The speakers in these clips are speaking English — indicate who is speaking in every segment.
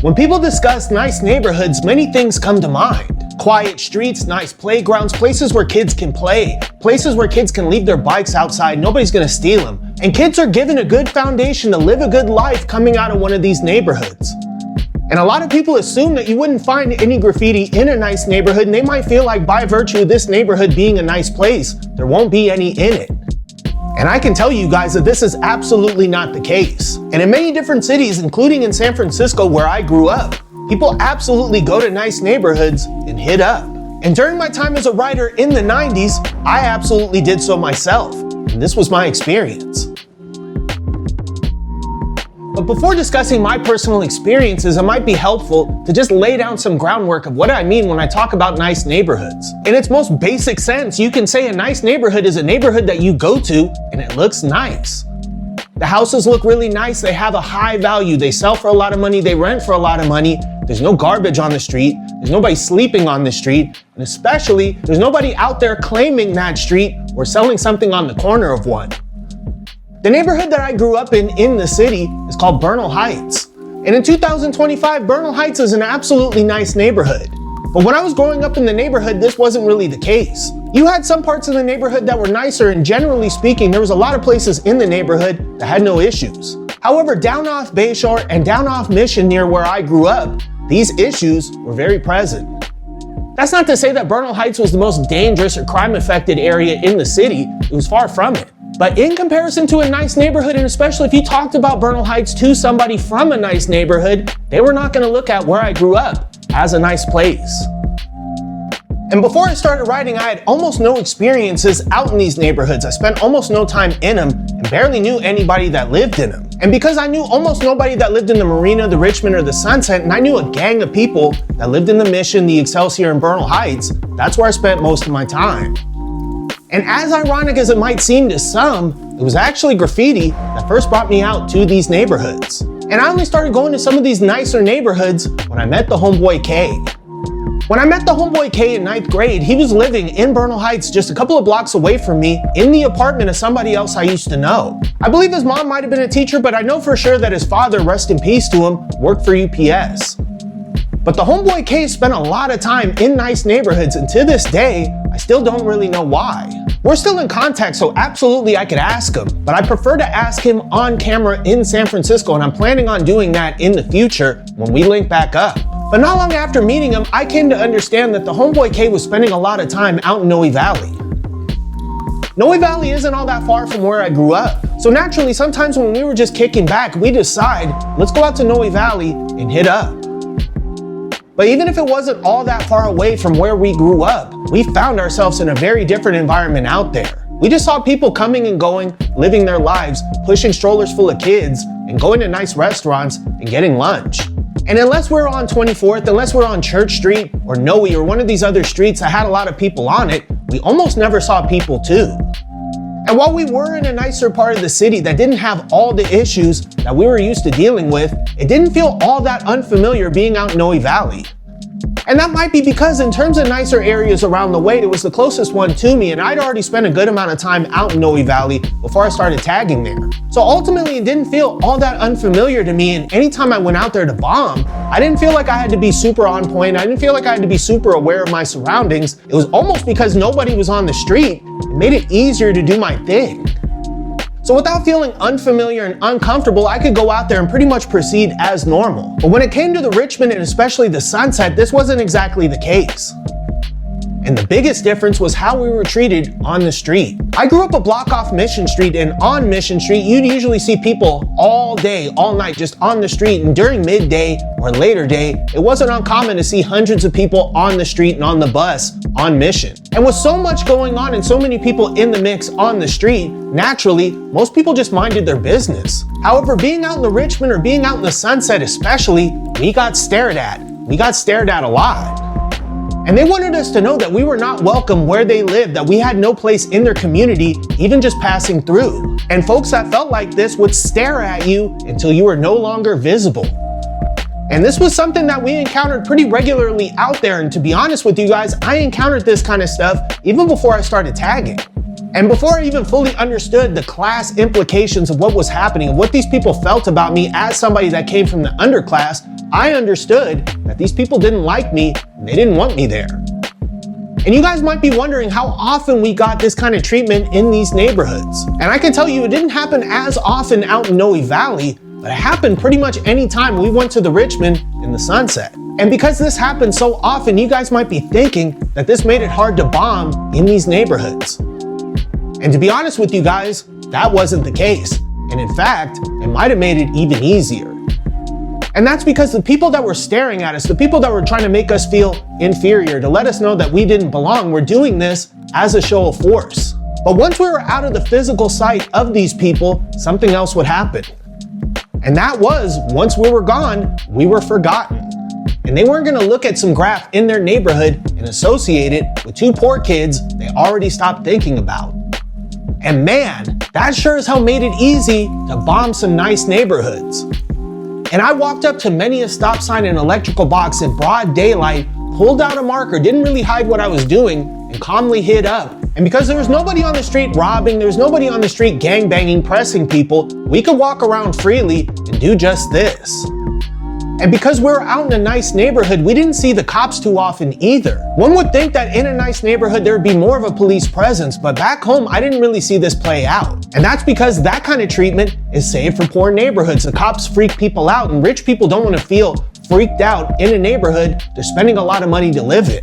Speaker 1: When people discuss nice neighborhoods, many things come to mind. Quiet streets, nice playgrounds, places where kids can play, places where kids can leave their bikes outside, nobody's gonna steal them. And kids are given a good foundation to live a good life coming out of one of these neighborhoods. And a lot of people assume that you wouldn't find any graffiti in a nice neighborhood, and they might feel like by virtue of this neighborhood being a nice place, there won't be any in it. And I can tell you guys that this is absolutely not the case. And in many different cities, including in San Francisco where I grew up, people absolutely go to nice neighborhoods and hit up. And during my time as a writer in the 90s, I absolutely did so myself. And this was my experience. But before discussing my personal experiences, it might be helpful to just lay down some groundwork of what I mean when I talk about nice neighborhoods. In its most basic sense, you can say a nice neighborhood is a neighborhood that you go to and it looks nice. The houses look really nice, they have a high value, they sell for a lot of money, they rent for a lot of money, there's no garbage on the street, there's nobody sleeping on the street, and especially there's nobody out there claiming that street or selling something on the corner of one. The neighborhood that I grew up in the city is called Bernal Heights. And in 2025, Bernal Heights is an absolutely nice neighborhood. But when I was growing up in the neighborhood, this wasn't really the case. You had some parts of the neighborhood that were nicer, and generally speaking, there was a lot of places in the neighborhood that had no issues. However, down off Bayshore and down off Mission near where I grew up, these issues were very present. That's not to say that Bernal Heights was the most dangerous or crime-affected area in the city. It was far from it. But in comparison to a nice neighborhood, and especially if you talked about Bernal Heights to somebody from a nice neighborhood, they were not going to look at where I grew up as a nice place. And before I started writing, I had almost no experiences out in these neighborhoods. I spent almost no time in them and barely knew anybody that lived in them. And because I knew almost nobody that lived in the Marina, the Richmond, or the Sunset, and I knew a gang of people that lived in the Mission, the Excelsior, and Bernal Heights, that's where I spent most of my time. And as ironic as it might seem to some, it was actually graffiti that first brought me out to these neighborhoods. And I only started going to some of these nicer neighborhoods when I met the homeboy K. When I met the homeboy K in 9th grade, he was living in Bernal Heights just a couple of blocks away from me in the apartment of somebody else I used to know. I believe his mom might have been a teacher, but I know for sure that his father, rest in peace to him, worked for UPS. But the homeboy K spent a lot of time in nice neighborhoods, and to this day, I still don't really know why. We're still in contact, so absolutely I could ask him, but I prefer to ask him on camera in San Francisco, and I'm planning on doing that in the future when we link back up. But not long after meeting him, I came to understand that the homeboy K was spending a lot of time out in Noe Valley. Noe Valley isn't all that far from where I grew up. So naturally, sometimes when we were just kicking back, we decide, let's go out to Noe Valley and hit up. But even if it wasn't all that far away from where we grew up, we found ourselves in a very different environment out there. We just saw people coming and going, living their lives, pushing strollers full of kids, and going to nice restaurants and getting lunch. And unless we're on 24th, unless we're on Church Street or Noe or one of these other streets that had a lot of people on it, we almost never saw people too. And while we were in a nicer part of the city that didn't have all the issues that we were used to dealing with, it didn't feel all that unfamiliar being out in Noe Valley. And that might be because in terms of nicer areas around the way, it was the closest one to me, and I'd already spent a good amount of time out in Noe Valley before I started tagging there. So ultimately, it didn't feel all that unfamiliar to me, and anytime I went out there to bomb, I didn't feel like I had to be super on point. I didn't feel like I had to be super aware of my surroundings. It was almost because nobody was on the street, it made it easier to do my thing. So without feeling unfamiliar and uncomfortable, I could go out there and pretty much proceed as normal. But when it came to the Richmond and especially the Sunset, this wasn't exactly the case. And the biggest difference was how we were treated on the street. I grew up a block off Mission Street, and on Mission Street, you'd usually see people all day, all night, just on the street. And during midday or later day, it wasn't uncommon to see hundreds of people on the street and on the bus on Mission. And with so much going on and so many people in the mix on the street, naturally, most people just minded their business. However, being out in the Richmond or being out in the Sunset especially, we got stared at. We got stared at a lot. And they wanted us to know that we were not welcome where they lived, that we had no place in their community, even just passing through. And folks that felt like this would stare at you until you were no longer visible. And this was something that we encountered pretty regularly out there. And to be honest with you guys, I encountered this kind of stuff even before I started tagging. And before I even fully understood the class implications of what was happening and what these people felt about me as somebody that came from the underclass, I understood that these people didn't like me and they didn't want me there. And you guys might be wondering how often we got this kind of treatment in these neighborhoods. And I can tell you it didn't happen as often out in Noe Valley, but it happened pretty much any time we went to the Richmond in the Sunset. And because this happened so often, you guys might be thinking that this made it hard to bomb in these neighborhoods. And to be honest with you guys, that wasn't the case. And in fact, it might have made it even easier. And that's because the people that were staring at us, the people that were trying to make us feel inferior, to let us know that we didn't belong, were doing this as a show of force. But once we were out of the physical sight of these people, something else would happen. And that was, once we were gone, we were forgotten. And they weren't gonna look at some graph in their neighborhood and associate it with two poor kids they already stopped thinking about. And man, that sure as hell made it easy to bomb some nice neighborhoods. And I walked up to many a stop sign and electrical box in broad daylight, pulled out a marker, didn't really hide what I was doing, and calmly hid up. And because there was nobody on the street robbing, there was nobody on the street gangbanging, pressing people, we could walk around freely and do just this. And because we were out in a nice neighborhood, we didn't see the cops too often either. One would think that in a nice neighborhood there would be more of a police presence, but back home I didn't really see this play out. And that's because that kind of treatment is saved for poor neighborhoods. The cops freak people out, and rich people don't want to feel freaked out in a neighborhood they're spending a lot of money to live in.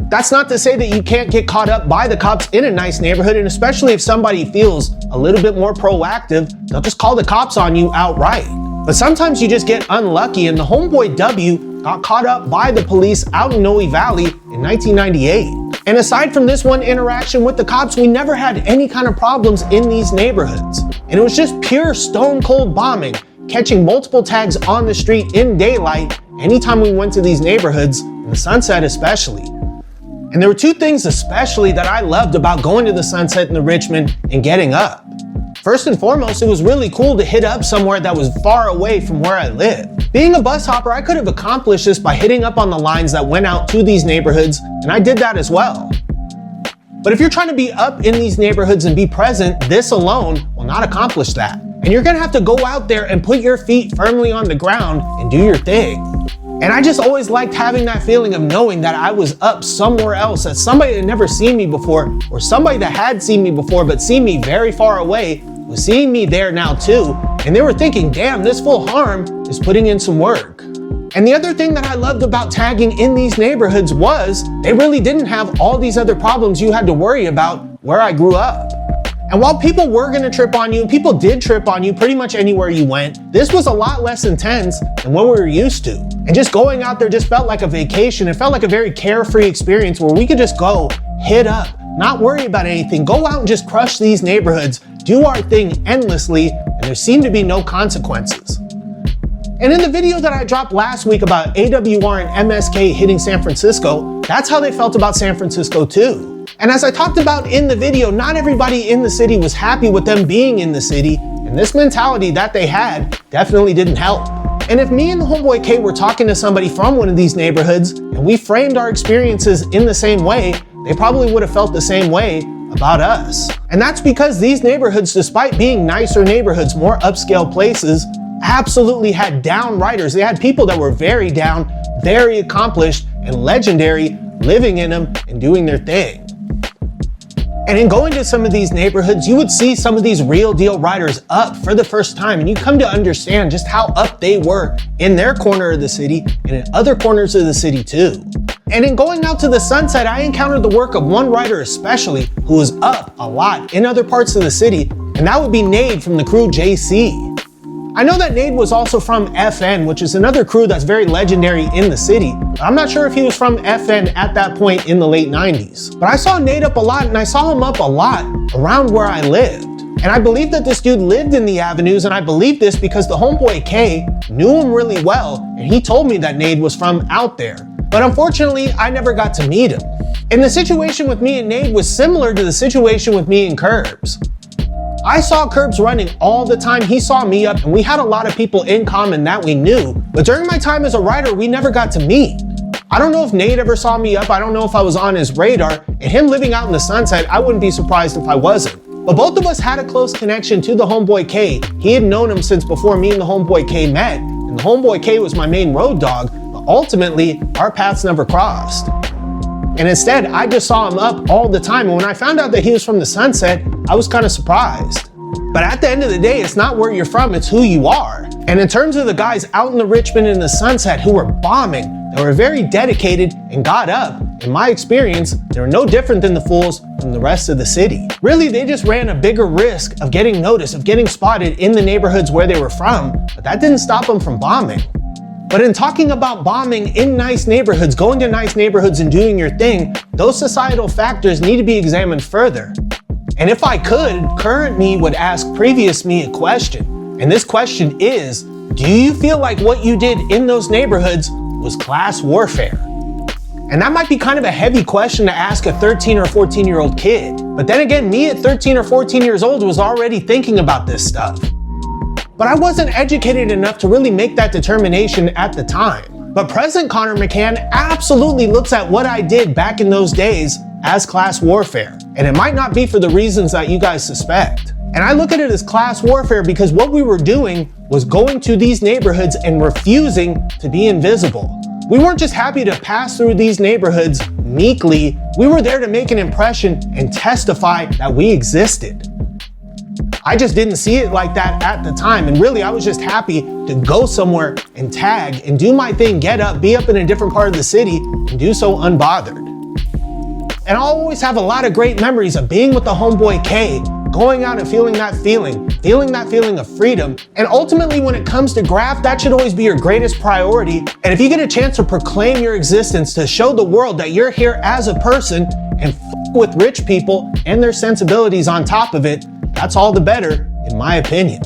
Speaker 1: That's not to say that you can't get caught up by the cops in a nice neighborhood, and especially if somebody feels a little bit more proactive, they'll just call the cops on you outright. But sometimes you just get unlucky, and the homeboy W got caught up by the police out in Noe Valley in 1998. And aside from this one interaction with the cops, we never had any kind of problems in these neighborhoods. And it was just pure stone cold bombing, catching multiple tags on the street in daylight anytime we went to these neighborhoods, in the Sunset especially. And there were two things especially that I loved about going to the Sunset in the Richmond and getting up. First and foremost, it was really cool to hit up somewhere that was far away from where I lived. Being a bus hopper, I could have accomplished this by hitting up on the lines that went out to these neighborhoods, and I did that as well. But if you're trying to be up in these neighborhoods and be present, this alone will not accomplish that. And you're gonna have to go out there and put your feet firmly on the ground and do your thing. And I just always liked having that feeling of knowing that I was up somewhere else, that somebody that had never seen me before, or somebody that had seen me before but seen me very far away, was seeing me there now too, and they were thinking, damn, this fool Harm is putting in some work. And the other thing that I loved about tagging in these neighborhoods was they really didn't have all these other problems you had to worry about where I grew up. And while people were gonna trip on you, and people did trip on you pretty much anywhere you went, this was a lot less intense than what we were used to. And just going out there just felt like a vacation. It felt like a very carefree experience where we could just go, hit up, not worry about anything, go out and just crush these neighborhoods, do our thing endlessly, and there seemed to be no consequences. And in the video that I dropped last week about AWR and MSK hitting San Francisco, that's how they felt about San Francisco too. And as I talked about in the video, not everybody in the city was happy with them being in the city, and this mentality that they had definitely didn't help. And if me and the homeboy K were talking to somebody from one of these neighborhoods, and we framed our experiences in the same way, they probably would have felt the same way about us. And that's because these neighborhoods, despite being nicer neighborhoods, more upscale places, absolutely had down writers. They had people that were very down, very accomplished, and legendary, living in them and doing their thing. And in going to some of these neighborhoods, you would see some of these real deal writers up for the first time, and you come to understand just how up they were in their corner of the city and in other corners of the city too. And in going out to the Sunset, I encountered the work of one writer especially who was up a lot in other parts of the city, and that would be Nade from the crew JC. I know that Nade was also from FN, which is another crew that's very legendary in the city. I'm not sure if he was from FN at that point in the late 90s. But I saw Nade up a lot, and I saw him up a lot around where I lived. And I believe that this dude lived in the avenues, and I believe this because the homeboy K knew him really well, and he told me that Nade was from out there. But unfortunately, I never got to meet him. And the situation with me and Nade was similar to the situation with me and Curbs. I saw Curbs running all the time. He saw me up, and we had a lot of people in common that we knew. But during my time as a writer, we never got to meet. I don't know if Nade ever saw me up. I don't know if I was on his radar. And him living out in the Sunset, I wouldn't be surprised if I wasn't. But both of us had a close connection to the homeboy K. He had known him since before me and the homeboy K met. And and homeboy K was my main road dog, but ultimately, our paths never crossed. And instead, I just saw him up all the time, and when I found out that he was from the Sunset, I was kind of surprised. But at the end of the day, it's not where you're from, it's who you are. And in terms of the guys out in the Richmond and the Sunset who were bombing, they were very dedicated and got up. In my experience, they were no different than the fools from the rest of the city. Really, they just ran a bigger risk of getting noticed, of getting spotted in the neighborhoods where they were from, but that didn't stop them from bombing. But in talking about bombing in nice neighborhoods, going to nice neighborhoods and doing your thing, those societal factors need to be examined further. And if I could, current me would ask previous me a question. And this question is, do you feel like what you did in those neighborhoods was class warfare? And that might be kind of a heavy question to ask a 13 or 14-year-old kid. But then again, me at 13 or 14 years old was already thinking about this stuff. But I wasn't educated enough to really make that determination at the time. But present Connor McCann absolutely looks at what I did back in those days as class warfare. And it might not be for the reasons that you guys suspect. And I look at it as class warfare because what we were doing was going to these neighborhoods and refusing to be invisible. We weren't just happy to pass through these neighborhoods meekly. We were there to make an impression and testify that we existed. I just didn't see it like that at the time. And really, I was just happy to go somewhere and tag and do my thing, get up, be up in a different part of the city and do so unbothered. And I'll always have a lot of great memories of being with the homeboy K, going out and feeling that feeling of freedom. And ultimately, when it comes to graph, that should always be your greatest priority. And if you get a chance to proclaim your existence, to show the world that you're here as a person and with rich people and their sensibilities on top of it, that's all the better, in my opinion.